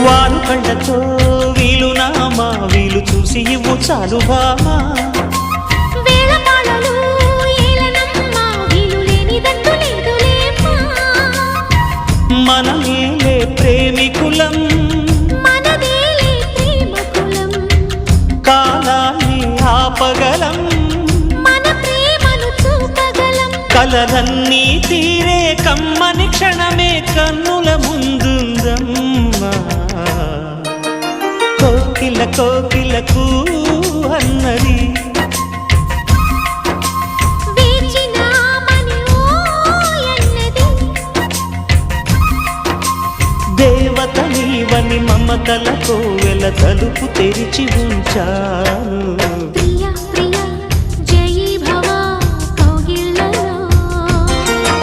వారు కళ్ళతో వీలు నామా వీలు చూసి ఇవ్వు చాలు బామా మనమేలే ప్రేమికులం కాలాన్ని ఆపగలం కలలన్నీ తీరే కమ్మని క్షణమే కన్నుల ముందుందమ్మా కోకిల కోకిలకు అన్నది దేవత నీవని మమతల కోవెల తలుపు తెరిచి ఉంచాను.